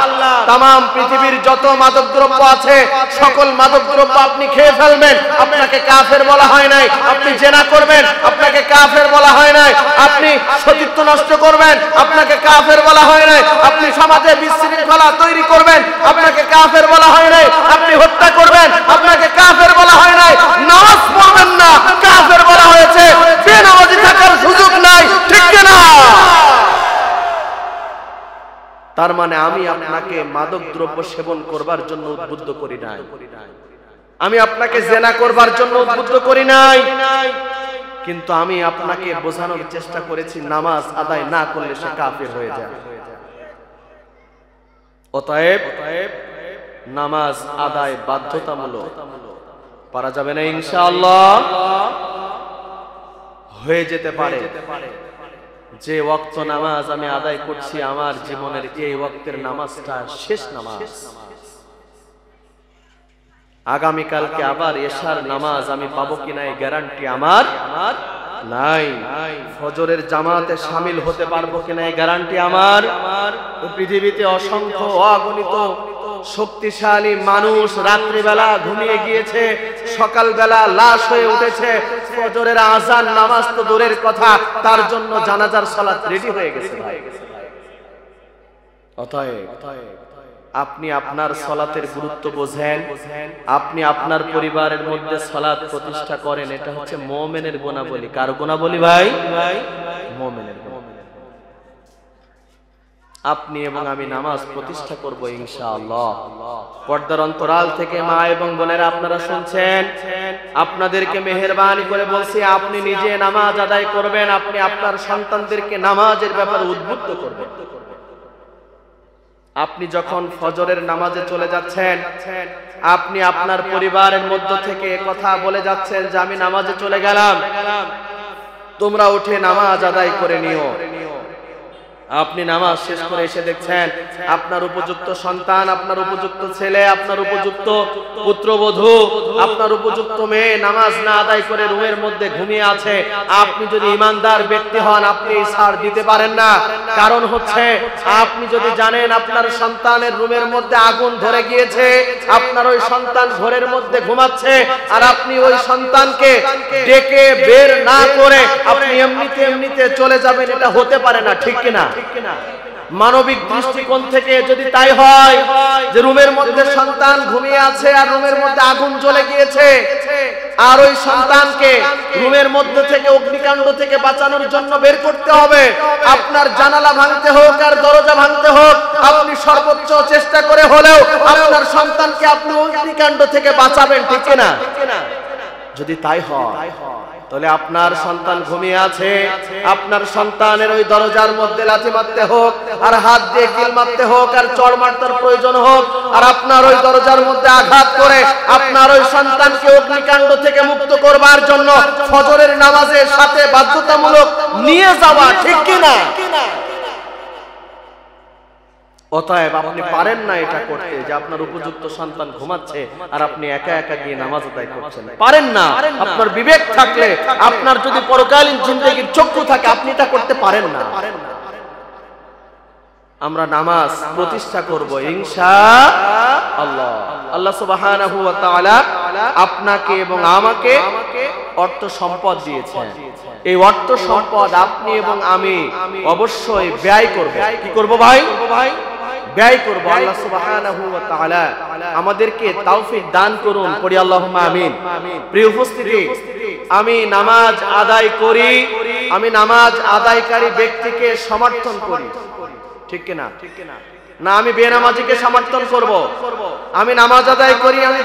तमाम পৃথিবীর যত মাদকদ্রব্য আছে সকল মাদকদ্রব্য আপনি খেয়ে ফেলবেন, আপনাকে কাফের বলা হয় নাই। আপনি জিনা করবেন, আপনাকে কাফের বলা হয় নাই। আপনি সতীত্ব নষ্ট করবেন, আপনাকে কাফের বলা হয় নাই। আপনি সমাজে বিশৃঙ্খলা তৈরি করবেন, আপনাকে কাফের বলা হয় নাই। আপনি হত্যা করবেন, আপনাকে কাফের বলা হয় নাই। নামাজ পড়বেন না, কাফের বলা হয়েছে। বেনামাজি থাকার সুযোগ নাই, ঠিক কি না? তার মানে আমি আপনাকে মাদক দ্রব্য সেবন করবার জন্য উদ্বুদ্ধ করি নাই, আমি আপনাকে জিনা করবার জন্য উদ্বুদ্ধ করি নাই, কিন্তু আমি আপনাকে বোঝানোর চেষ্টা করেছি নামাজ আদায় না করলে সে কাফের হয়ে যায়। অতএব নামাজ আদায় বাধ্যতামূলক। পারা যাবে না ইনশাআল্লাহ? হয়ে যেতে পারে যে ওয়াক্ত নামাজ আমি আদায় করছি আমার জীবনের এই ওয়াক্তের নামাজটা শেষ নামাজ, আগামীকালকে আবার এশার নামাজ আমি পাবো কিনা এই গ্যারান্টি আমার নাই। ফজরের জামাতে শামিল হতে পারবো কিনা এই গ্যারান্টি আমার। পৃথিবীতে অসংখ্য অগণিত শক্তিশালী মানুষ রাত্রিবেলা ঘুমিয়ে গিয়েছে, সকালবেলা লাশ হয়ে উঠেছে। ফজরের আযান নামাজ তো দূরের কথা, তার জন্য জানাজার সালাত রেডি হয়ে গেছে ভাই। অতএব আপনি আপনার সালাতের গুরুত্ব বোঝেন, আপনি আপনার পরিবারের মধ্যে সালাত প্রতিষ্ঠা করেন। এটা হচ্ছে মুমিনের গুণাবলী। কার গুণাবলী ভাই? মুমিনের। আপনি এবং আমি নামাজ প্রতিষ্ঠা করব ইনশাআল্লাহ। পর্দার অন্তরাল থেকে মা এবং বোনেরা আপনারা শুনছেন, আপনাদেরকে মেহেরবানি করে বলছি আপনি নিজে নামাজ আদায় করবেন, আপনি আপনার সন্তানদেরকে নামাজের ব্যাপারে উদ্বুদ্ধ করবেন। আপনি যখন ফজরের নামাজে চলে যাচ্ছেন, আপনি আপনার পরিবারের মধ্য থেকে কথা বলে যাচ্ছেন যে আমি নামাজে চলে গেলাম, তোমরা উঠে নামাজ আদায় করে নিও। আপনি নামাজ শেষ করে এসে দেখছেন আপনার উপযুক্ত সন্তান, আপনার উপযুক্ত ছেলে, আপনার উপযুক্ত পুত্রবধূ, আপনার উপযুক্ত মেয়ে নামাজ না আদায় করে রুমের মধ্যে ঘুমিয়ে আছে। আপনি যদি ঈমানদার ব্যক্তি হন আপনি ছাড় দিতে পারেন না। কারণ হচ্ছে আপনি যদি জানেন আপনার সন্তানের রুমের মধ্যে আগুন ধরে গিয়েছে, আপনার ওই সন্তান ঘরের মধ্যে ঘুমাচ্ছে, আর আপনি ওই সন্তানকে ডেকে বের না করে আপনি এমনিতে চলে যাবেন, এটা হতে পারে না, ঠিক কিনা? মানবিক দৃষ্টিকোণ থেকে যদি তাই হয় যে রুমের মধ্যে সন্তান ঘুমিয়ে আছে আর রুমের মধ্যে আগুন জ্বলে গিয়েছে, আর ওই সন্তানকে রুমের মধ্যে থেকে অগ্নিকাণ্ড থেকে বাঁচানোর জন্য বের করতে হবে, আপনার জানালা ভাঙতে হোক আর দরজা ভাঙতে হোক, আপনি সর্বোচ্চ চেষ্টা করে হলেও আপনার সন্তানকে আপনি অগ্নিকাণ্ড থেকে বাঁচাবেন, ঠিক কিনা? যদি তাই হয় তাহলে আপনার সন্তান ঘুমিয়ে আছে, আপনার সন্তানের ওই দরজার মধ্যে লাথি মারতে হোক আর হাত দিয়ে কিল মারতে হোক আর চড় মারতে প্রয়োজন হোক, আর আপনার ওই দরজার মধ্যে আঘাত করে আপনার ওই সন্তানকে অগ্নিকাণ্ড থেকে মুক্ত করবার জন্য ফজরের নামাজের সাথে বাধ্যতামূলক নিয়ে যাওয়া, ঠিক কিনা? অতএব আপনি পারেন না এটা করতে যে আপনার উপযুক্ত সন্তান ঘুমাচ্ছে আর আপনি একা একা গিয়ে নামাজ আদায় করছেন, পারেন না। আপনার বিবেক থাকলে, আপনার যদি পরকালীন জিন্দেগীর চক্ষু থাকে, আপনি এটা করতে পারেন না। আমরা নামাজ প্রতিষ্ঠা করব ইনশাআল্লাহ। আল্লাহ সুবহানাহু ওয়া তাআলা আপনাকে এবং আমাকে অর্থ সম্পদ দিয়েছেন। এই অর্থ সম্পদ আপনি এবং আমি অবশ্যই ব্যয় করব। কি করব ভাই? ব্যয় করব। আল্লাহ সুবহানাহু ওয়া তাআলা আমাদেরকে তৌফিক দান করুন, পড়ি আল্লাহুম্মা আমিন। প্রিয় উপস্থিতি, আমি নামাজ আদায় করি, আমি নামাজ আদায়কারী ব্যক্তিকে সমর্থন করি, ঠিক কিনা? না আমি বেনামাজিকে সমর্থন করব? আমি নামাজ আদায় করি, আমি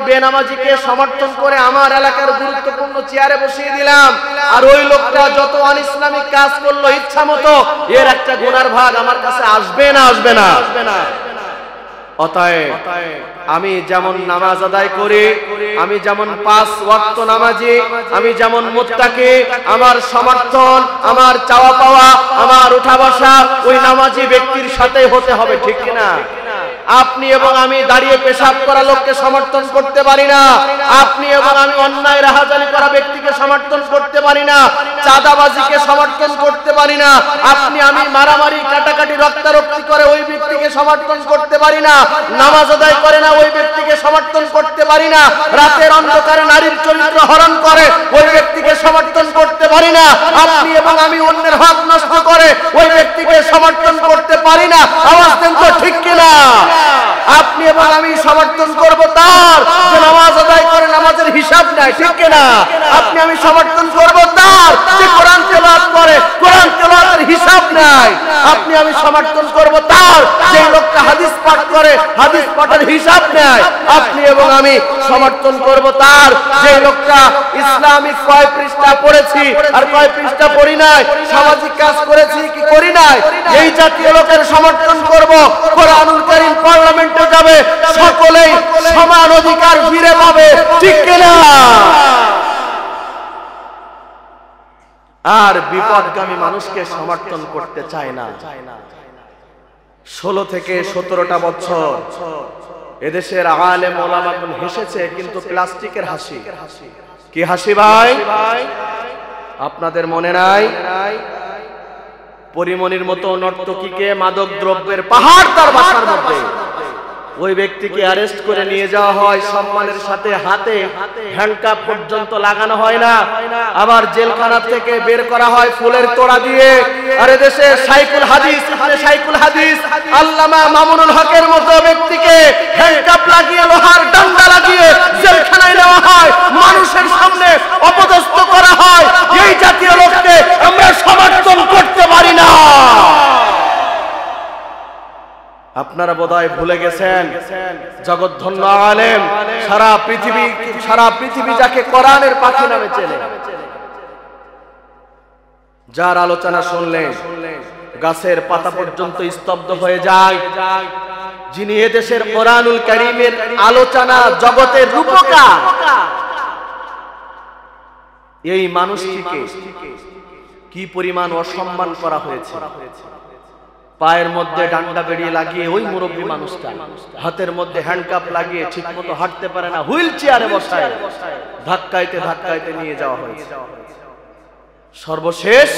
বেনামাজিকে সমর্থন করে আমার এলাকার গুরুত্বপূর্ণ চেয়ারে বসিয়ে দিলাম, আর ওই লোকটা যত অনিসলামিক কাজ করলো ইচ্ছা মতো, এর একটা গুনার ভাগ আমার কাছে আসবে না? আসবে না? অতএব আমি যেমন নামাজ আদায় করি, আমি যেমন 5 ওয়াক্ত নামাজি, আমি যেমন মুত্তাকি, আমার সমর্থন, আমার চাওয়া পাওয়া, আমার উঠা বসা ওই নামাজি ব্যক্তির সাথে হতে হবে, ঠিক কিনা? আপনি এবং আমি দাঁড়িয়ে পেশাব করা লোককে সমর্থন করতে পারি না, আপনি এবং আমি অন্যায় রাহাজানি করা ব্যক্তিকে সমর্থন করতে পারি না, চাঁদাবাজিকে সমর্থন করতে পারি না, আপনি আমি মারামারি কাটাকাটি রক্তারক্তি করে ওই ব্যক্তিকে সমর্থন করতে পারি না, নামাজ আদায় করে না ওই ব্যক্তিকে সমর্থন করতে পারি না, রাতের অন্ধকারে নারীর চরিত্র হরণ করে ওই ব্যক্তিকে সমর্থন করতে পারি না, আপনি এবং আমি অন্যের হক নষ্ট করে ওই ব্যক্তিকে সমর্থন করতে পারি না। আওয়াজ দেন তো, ঠিক কিনা? আপনি এবং আমি সমর্থন করব তার যে নামাজ আদায় করে নামাজের হিসাব নেয়, ঠিক কিনা? আপনি আমি সমর্থন করব তার যে কোরআন তেলাওয়াত করে কোরআন তেলাওয়াতের হিসাব নেয়, আপনি আমি সমর্থন করব তার যে লোকটা হাদিস পাঠ করে হাদিস পাঠের হিসাব নেয়, আপনি এবং আমি সমর্থন করব তার যে লোকটা ইসলামিক কয় পৃষ্ঠা পড়েছি আর কয় পৃষ্ঠা পড়ি নাই, সামাজিক কাজ করেছি কি করি নাই, এই জাতীয় লোকের সমর্থন করব। কোরআনুল কারীম পার্লামেন্টে যাবে, সকলেই সমান অধিকার ফিরে পাবে, ঠিক কিনা? আর বিপদগামী মানুষকে সমর্থন করতে চায় না। 16 থেকে 17টা বছর এদেশের আলেম ওলামাগণ হেসেছে, কিন্তু প্লাস্টিকের হাসি। কি হাসি ভাই? আপনাদের মনে নাই? পরিমণির মতো নর্তকীকে মাদক দ্রব্যের পাহাড় তার বাসার মধ্যে, ওই ব্যক্তিকে অ্যারেস্ট করে নিয়ে যাওয়া হয়, সম্মানের সাথে হাতে হ্যান্ডকাপ পর্যন্ত লাগানো হয় না, আবার জেলখানা থেকে বের করা হয় ফুলের তোড়া দিয়ে। আর এদেশে শাইখুল হাদিস আল্লামা মামুনুল হকের মতো ব্যক্তিকে হ্যান্ডকাপ লাগিয়ে লোহার ডান্ডা লাগিয়ে জেলখানায় নেওয়া হয়, মানুষের সামনে অপদস্থ করা হয়। এই জাতীয় লোককে আমরা সমর্থন করতে পারি না। আপনারা বোধহয় ভুলে গেছেন, জগৎধন্য আলেম সারা পৃথিবী যাকে কোরআনের পাখি নামে চেনে, যার আলোচনা শুনলে গাছের পাতা পর্যন্ত স্তব্ধ হয়ে যায়, যিনি এদেশের কোরআনুল কারীমের আলোচনা জগতের রূপকার, এই মানুষটিকে কি পরিমাণ অসম্মান করা হয়েছে। পায়ের মধ্যে ডান্ডা বেরিয়ে লাগিয়ে ওই মুরব্বী মানুষটা হাতের মধ্যে হ্যান্ডকাপ লাগিয়ে ঠিক মতো হাঁটতে পারে না, হুইল চেয়ারে বসায় ধাক্কাইতে ধাক্কাইতে নিয়ে যাওয়া হয়েছে। সর্বশেষ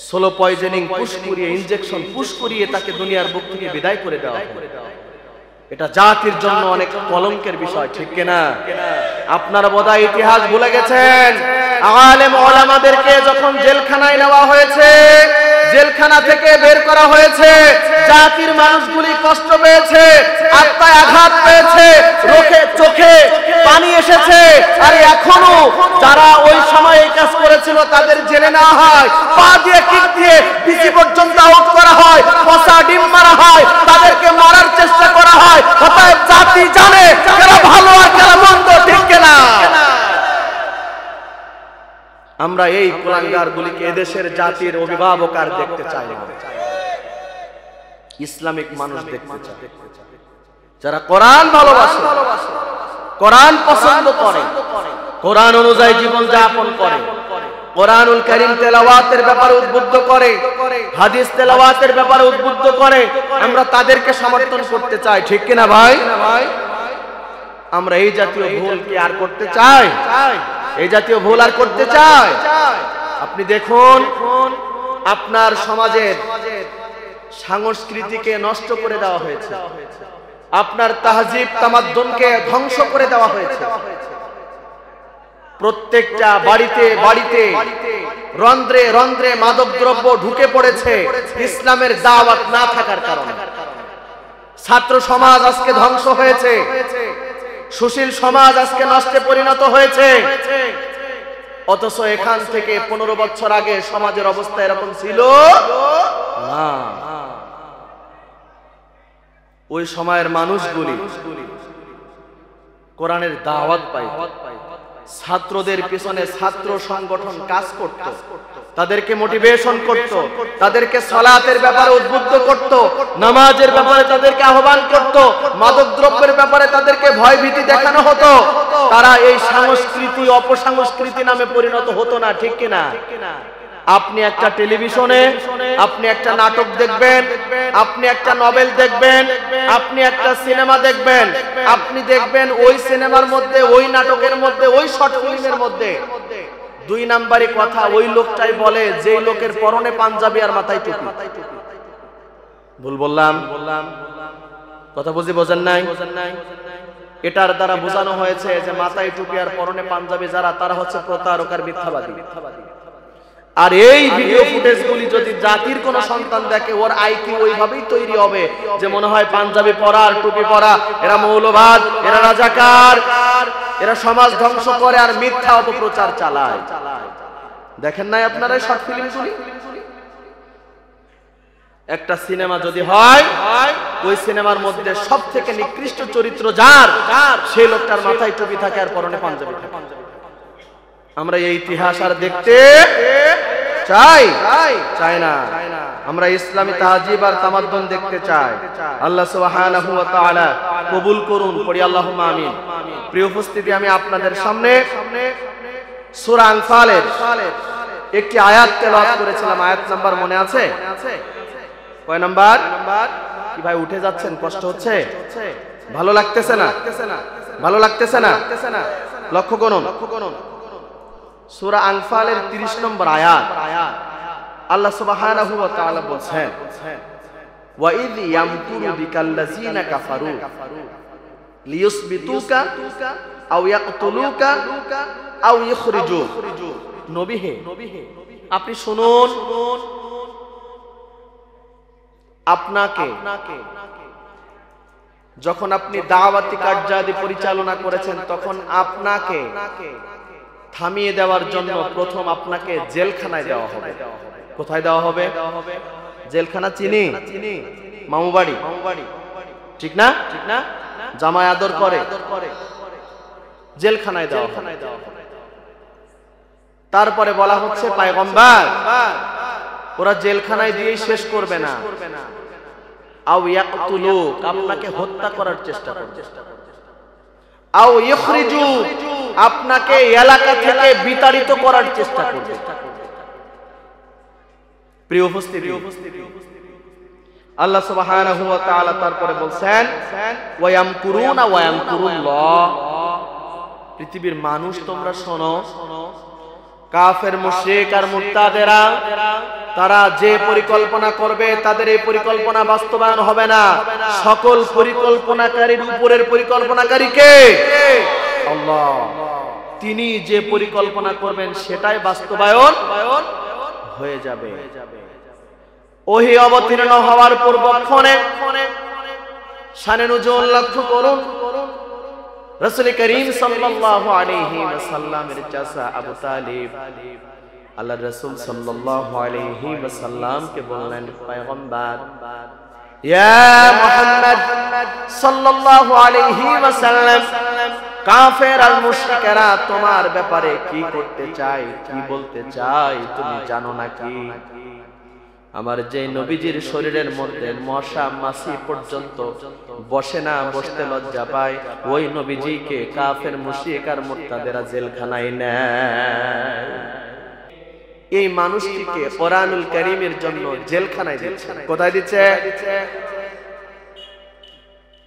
সোলো পয়জনিং পুশ করিয়ে, ইনজেকশন পুশ করিয়ে তাকে দুনিয়ার বুক থেকে বিদায় করে দেওয়া হয়। এটা জাতির জন্য অনেক কলঙ্কের বিষয়, ঠিক কিনা? আপনারা বোধহয় ইতিহাস ভুলে গেছেন। আলেম ওলামাদেরকে যখন জেলখানায় নেওয়া হয়েছে, জেলখানা থেকে বের করা হয়েছে, জাতির মানুষগুলি কষ্ট পেয়েছে, আত্মায় আঘাত পেয়েছে, চোখে পানি এসেছে। আর এখনো যারা ওই সময় এই কাজ করেছিল তাদের জেলে নেওয়া হয়, পা দিয়ে কিক দিয়ে পিছি পর্যন্ত আউট করা হয়, পচা ডিম মারা হয়, তাদেরকে মারার চেষ্টা করা হয়। অতএব জাতি জানে কারা ভালো আর কারা মন্দ, ঠিক কিনা? আমরা এই কুলাঙ্গার গুলিকে এদেশের জাতির অভিভাবক আর দেখতে চাই না, ইসলামিক মানুষ দেখতে চাই, যারা কোরআন ভালোবাসে, কোরআন পছন্দ করে, কোরআন অনুযায়ী জীবন যাপন করে, কোরআনুল কারীম তেলাওয়াতের ব্যাপারে উদ্বুদ্ধ করে, হাদিস তেলাওয়াতের ব্যাপারে উদ্বুদ্ধ করে। আমরা তাদেরকে সমর্থন করতে চাই, ঠিক কিনা ভাই? আমরা এই জাতীয় ভুল কি আর করতে চাই? এই জাতীয় ভুল আর করতে চাই? আপনি দেখুন, আপনার সমাজের সংস্কৃতিকে নষ্ট করে দেওয়া হয়েছে, আপনার তাহজিব তামাদ্দুনকে ধ্বংস করে দেওয়া হয়েছে। প্রত্যেকটা বাড়িতে বাড়িতে রন্ধ্রে রন্ধ্রে মাদকদ্রব্য ঢুকে পড়েছে ইসলামের দাওয়াত না থাকার কারণে। ছাত্র সমাজ আজকে ধ্বংস হয়েছে, সুশীল সমাজ আজকে নষ্টে পরিণত হয়েছে। অথচ এখান থেকে 15 বছর আগে সমাজের অবস্থা এরকম ছিল না। ওই সময়ের মানুষগুলি কোরআনের দাওয়াত পাইত, ছাত্রদের পিছনে ছাত্র সংগঠন কাজ করত, তাদেরকে মোটিভেশন করত, তাদেরকে সালাতের ব্যাপারে উদ্বুদ্ধ করত, নামাজের ব্যাপারে তাদেরকে আহ্বান করত, মাদক দ্রব্যের ব্যাপারে তাদেরকে ভয় ভীতি দেখানো হতো। তারা এই সংস্কৃতি অপসংস্কৃতি নামে পরিণত হতো না, ঠিক কিনা? আপনি একটা টেলিভিশনে আপনি একটা নাটক দেখবেন, আপনি একটা নভেল দেখবেন, আপনি একটা সিনেমা দেখবেন, আপনি দেখবেন ওই সিনেমার মধ্যে, ওই নাটকের মধ্যে, ওই শর্ট ফিল্মের মধ্যে 2 নাম্বারি কথা ওই লোকটাই বলে যে লোকের পরনে পাঞ্জাবি আর মাথায় টুপি। ভুল বললাম? কথা বোঝেন নাই? এটার দ্বারা বোঝানো হয়েছে যে মাথায় টুপি আর পরনে পাঞ্জাবি যারা, তারা হচ্ছে প্রতারক আর মিথ্যাবাদী। আর এই ভিডিও ফুটেজগুলি যদি জাতির কোন সন্তান দেখে, ওর আইকিউ ওইভাবেই তৈরি হবে যে মনে হয় পাঞ্জাবি পরা আর টুপি পরা এরা মৌলবাদ, এরা রাজাকার, এরা সমাজ ধ্বংস করে আর মিথ্যা অপপ্রচার চালায়। দেখেন নাই আপনারা শর্ট ফিল্মগুলি? একটা সিনেমা যদি হয়, ওই সিনেমার মধ্যে সবথেকে নিকৃষ্ট চরিত্র যার, সেই লোকটার মাথায় টুপি থাকে আর পরনে পাঞ্জাবি থাকে। আমরা এই ইতিহাস আর দেখতে চাই না। আমরা ইসলামী তাহজিব আর তামাদ্দুন দেখতে চাই। আল্লাহ সুবহানাহু ওয়া তাআলা কবুল করুন, পড়ি আল্লাহুম্মা আমিন। প্রিয় উপস্থিতি, আমি আপনাদের সামনে সূরা আনফালের একটি আয়াত তেলাওয়াত করেছিলাম। আয়াত নাম্বার মনে আছে? কয় নাম্বার? কি ভাই উঠে যাচ্ছেন? কষ্ট হচ্ছে? ভালো লাগতেছে না? ভালো লাগতেছে না? লক্ষ্য করুন, সূরা আনফালের 30 নম্বর আয়াত। আল্লাহ সুবহানাহু ওয়া তাআলা বলেন, ওয়া ইয ইয়ামকুরু বিকাল্লাযিনা কাফারু লিয়ুসবিতুকা আও ইয়াকতুলুকা আও ইখরিজুক। নবী হে, আপনি শুনুন, আপনাকে যখন আপনি দাওয়াতি কার্যাদি পরিচালনা করেছেন, তখন আপনাকে থামিয়ে দেওয়ার জন্য প্রথম আপনাকে জেলখানায় দেওয়া হবে। কোথায় দেওয়া হবে? জেলখানা চিনি, মামুবাড়ি, ঠিক না? জামায় আদর করে জেলখানায় দেওয়া হবে। তারপরে বলা হচ্ছে পয়গম্বর, ওরা জেলখানায় দিয়েই শেষ করবে না, আও ইয়াকতুলুক, আপনাকে হত্যা করার চেষ্টা করবে, আও ইখরিজুক, আপনাকে এলাকা থেকে বিতাড়িত করার চেষ্টা করবে। প্রিয় উপস্থিতি, আল্লাহ সুবহানাহু ওয়া তাআলা তারপরে বলেন, ওয়া ইয়ামকুরুনা ওয়া ইয়ামকুরুল্লাহ। পৃথিবীর মানুষ তোমরা শোনো, কাফের মুশরিক আর মুরতাদেরা তারা যে পরিকল্পনা করবে, তাদের এই পরিকল্পনা বাস্তবায়ন হবে না। সকল পরিকল্পনাকারীর উপরের পরিকল্পনাকারী কে? আল্লাহ। তিনি যে পরিকল্পনা করবেন সেটাই বাস্তবায়ন হয়ে যাবে। ওহী অবতীর্ণ হওয়ার পূর্বক্ষণে শানে নুজুল লক্ষ্য করুন, রাসূল করিম সাল্লাল্লাহু আলাইহি ওয়াসাল্লামের চাচা আবু তালিব আল্লাহর রাসূল সাল্লাল্লাহু আলাইহি ওয়াসাল্লামকে বললেন, পয়গম্বর, ইয়া মুহাম্মদ সাল্লাল্লাহু আলাইহি ওয়াসাল্লাম, কাফের আর মুশরিকেরা তোমার ব্যাপারে কি করতে চায়, কি বলতে চায় তুমি জানো নাকি? আমার যে নবীজির শরীরের মধ্যে মশা মাছি পর্যন্ত বসে না, বসতে লজ্জা পায়, ওই নবীজিকে কাফের মুশরিক আর মুরতাদেরা জেলখানায় নেয়। এই মানুষটিকে কোরআনুল কারীমের জন্য জেলখানায় দিচ্ছে। কোথায় দিচ্ছে?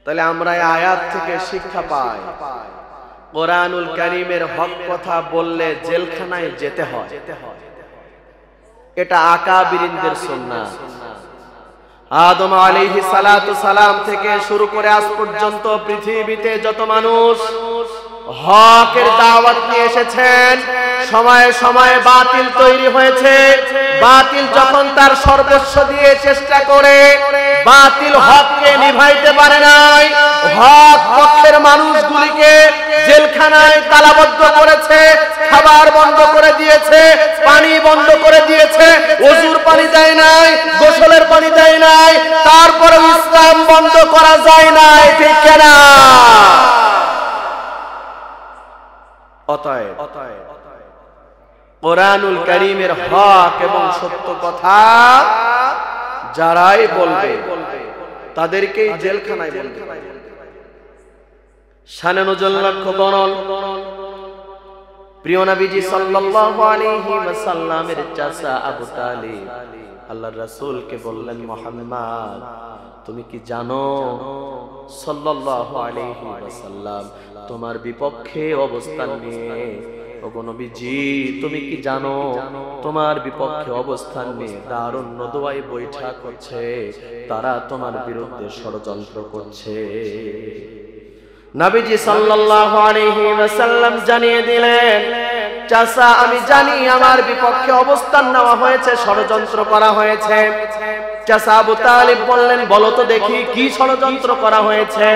তাহলে আমরা এই আয়াত থেকে শিক্ষা পাই, কোরআনুল কারীমের হক কথা বললে জেলখানায় যেতে হয়। এটা আকাবিরিনদের সুন্নাহ। আদম আলাইহিস সালাতু সালাম থেকে শুরু করে আজ পর্যন্ত পৃথিবীতে যত মানুষ হকের দাওয়াত নিয়ে এসেছেন, সময়ে সময়ে বাতিল তৈরি হয়েছে। বাতিল যখন তার সর্বস্ব দিয়ে চেষ্টা করে বাতিল হককে নিভাইতে পারে নাই, হক পক্ষের মানুষগুলিকে জেলখানায় তালাবদ্ধ করেছে, খাবার বন্ধ করে দিয়েছে, পানি বন্ধ করে দিয়েছে, রেখেছে, ওযুর পানি দেয় নাই, গোসলের পানি দেয় নাই, তারপরেও ইসলাম বন্ধ করা যায় না, ঠিক কিনা? অতএব কোরআনুল কারীমের হক এবং সত্য কথা যারাই বলবে তাদেরকেই জেলখানায় বলতে হবে। শানে নুজুল লক্ষ্য করুন, প্রিয় নবীজি সাল্লাল্লাহু আলাইহি ওয়াসাল্লামের চাচা আবু তালিব আল্লাহর রাসূলকে বললেন, মুহাম্মদ তুমি কি জানো সাল্লাল্লাহু আলাইহি ওয়াসাল্লাম তোমার বিপক্ষে অবস্থান নিয়ে, ওগো নবীজি তুমি কি জানো তোমার বিপক্ষে অবস্থান নিয়ে দারুন নদওয়ায় বৈঠক করছে, তারা তোমার বিরুদ্ধে ষড়যন্ত্র করছে। নবীজি সাল্লাল্লাহু আলাইহি ওয়াসাল্লাম জানিয়ে দিলেন, চাচা আমি জানি আমার বিপক্ষে অবস্থান নেওয়া হয়েছে, ষড়যন্ত্র করা হয়েছে। চাচা আবু তালিব বললেন, বলো তো দেখি কি ষড়যন্ত্র করা হয়েছে,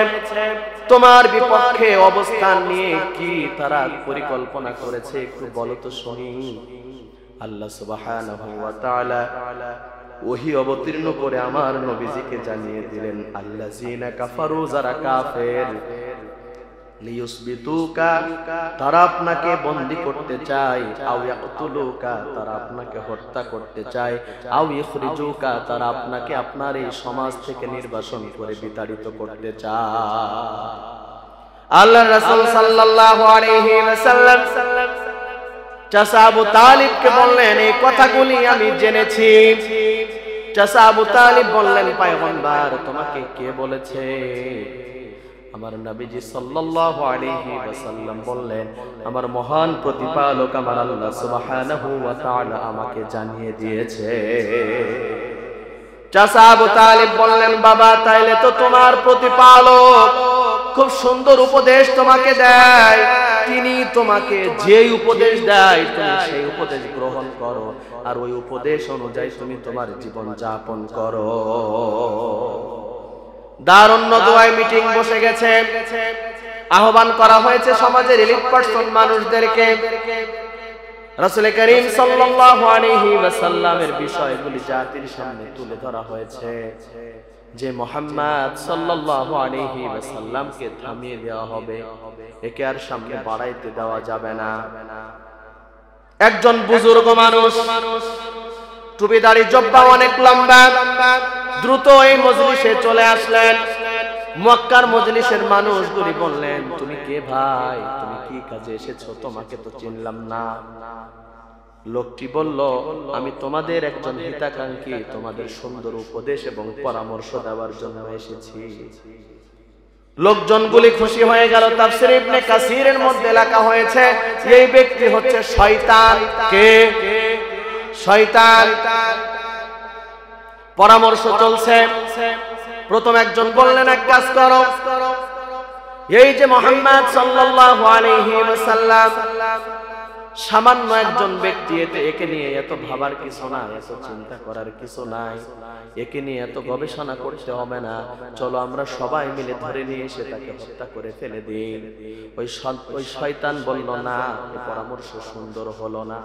তোমার বিপক্ষে অবস্থান নিয়ে কি তারা পরিকল্পনা করেছে, একটু বলো তো শুনি। আল্লাহ সুবহানাহু ওয়া তাআলা ওহী অবতীর্ণ করে আমার নবীজিকে জানিয়ে দিলেন, আল্লাযীনা কাফারু, যারা কাফের, লিয়ুসবিতুকা তারা আপনাকে বন্দী করতে চায়, আও ইয়াকতুলুকা তারা আপনাকে হত্যা করতে চায়, আও ইখরিজুকা তারা আপনাকে আপনার এই সমাজ থেকে নির্বাসন করে বিতাড়িত করতে চায়। আল্লাহর রাসূল সাল্লাল্লাহু আলাইহি ওয়াসাল্লাম চাচা আবু তালিবকে বললেন, এই কথাগুলি আমি জেনেছি। চাচা আবু তালিব বললেন, পয়গম্বর তোমাকে কে বলেছে? আমার নবীজি সাল্লাল্লাহু আলাইহি ওয়াসাল্লাম বললেন, আমার মহান প্রতিপালক আমার আল্লাহ সুবহানাহু ওয়া তাআলা আমাকে জানিয়ে দিয়েছে। চাচা আবু তালিব বললেন, বাবা তাইলে তো তোমার প্রতিপালক খুব সুন্দর উপদেশ তোমাকে দেয়, তিনি তোমাকে যেই উপদেশ দেয় তুমি সেই উপদেশ গ্রহণ করো, আর ওই উপদেশ অনুযায়ী তুমি তোমার জীবন যাপন করো। দারুন নদওয়ায় মিটিং বসে গেছে, আহ্বান করা হয়েছে সমাজের এলিট পারসন মানুষদেরকে। রাসূল করিম সাল্লাল্লাহু আলাইহি ওয়াসাল্লামের বিষয়গুলি জাতির সামনে তুলে ধরা হয়েছে, যে মুহাম্মদ সাল্লাল্লাহু আলাইহি ওয়াসাল্লামকে থামিয়ে দেওয়া হবে, একে আর সামনে বাড়াইতে দেওয়া যাবে না। একজন বুজুর্গ মানুষ, টুপি দাড়ি জব্বা অনেক লম্বা, দ্রুত এই মজলিসে চলে আসলেন। মক্কার মজলিসের মানুষগুলি বললেন, তুমি কে ভাই, তুমি কি কাজে এসেছো, তোমাকে তো চিনলাম না। লোকটি বলল, আমি তোমাদের একজন হিতাকাঙ্ক্ষী, তোমাদের সুন্দর উপদেশ এবং পরামর্শ দেওয়ার জন্য এসেছি। লোকজনগুলি খুশি হয়ে গেল। তাফসীর ইবনে কাসিরের মধ্যে লেখা হয়েছে, এই ব্যক্তি হচ্ছে শয়তান। কে? শয়তান। পরামর্শ চলছে। প্রথম একজন বললেন, এক কাজ করো, এই যে মুহাম্মদ সাল্লাল্লাহু আলাইহি ওয়াসাল্লাম সামান্য একজন ব্যক্তি, একে নিয়ে এত ভাবার কিছু না, এত চিন্তা করার কিছু নাই, একে নিয়ে এত গবেষণা করতে হবে না, চলো আমরা সবাই মিলে ধরে নিয়ে এসে তাকে হত্যা করে ফেলে দিই। ওই শয়তান বলল, না, এই পরামর্শ সুন্দর হলো না।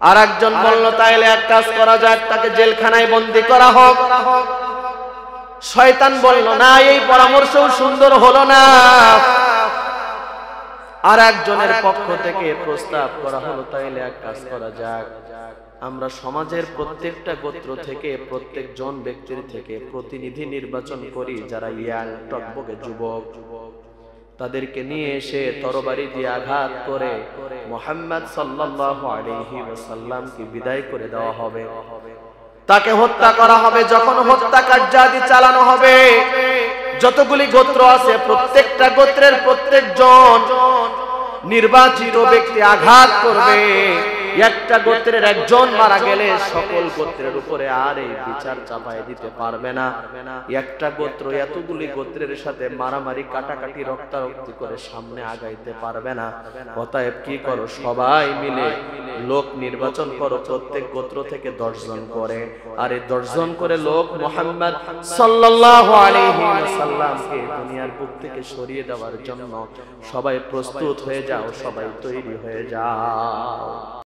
আর একজন বলল, তাইলে এক কাজ করা যাক, তাকে জেলখানায় বন্দী করা হোক। শয়তান বলল, না, এই পরামর্শও সুন্দর হলো না। আর একজনের পক্ষ থেকে প্রস্তাব করা হলো, তাইলে এক কাজ করা যাক, আমরা সমাজের প্রত্যেকটা গোত্র থেকে, প্রত্যেকজন ব্যক্তির থেকে প্রতিনিধি নির্বাচন করি, যারা ইয়াং টকবকে যুবক, তাদেরকে নিয়ে এসে তরবারি দিয়ে আঘাত করে মুহাম্মদ সাল্লাল্লাহু আলাইহি ওয়াসাল্লামকে বিদায় করে দেওয়া হবে, তাকে হত্যা করা হবে। যখন হত্যা কার্যাদি চালানো হবে, যতগুলি গোত্র আছে প্রত্যেকটা গোত্রের প্রত্যেকজন নির্বাচিত ব্যক্তি আঘাত করবে। একটা গোত্রের একজন মারা গেলে সকল গোত্রের উপরে আর এই বিচার চাপায় দিতে পারবে না। একটা গোত্র এতগুলি গোত্রের সাথে মারামারি, কাটাকাটি, রক্তারক্তি করে সামনে আগাইতে পারবে না। অতএব কি করো, সবাই মিলে লোক নির্বাচন করো, প্রত্যেক গোত্র থেকে 10 জন করে, আর এই 10 জন করে লোক মুহাম্মদ সাল্লাল্লাহু আলাইহি ওয়াসাল্লামকে দুনিয়ার বুক থেকে সরিয়ে দেওয়ার জন্য সবাই প্রস্তুত হয়ে যাও, সবাই তৈরি হয়ে যাও।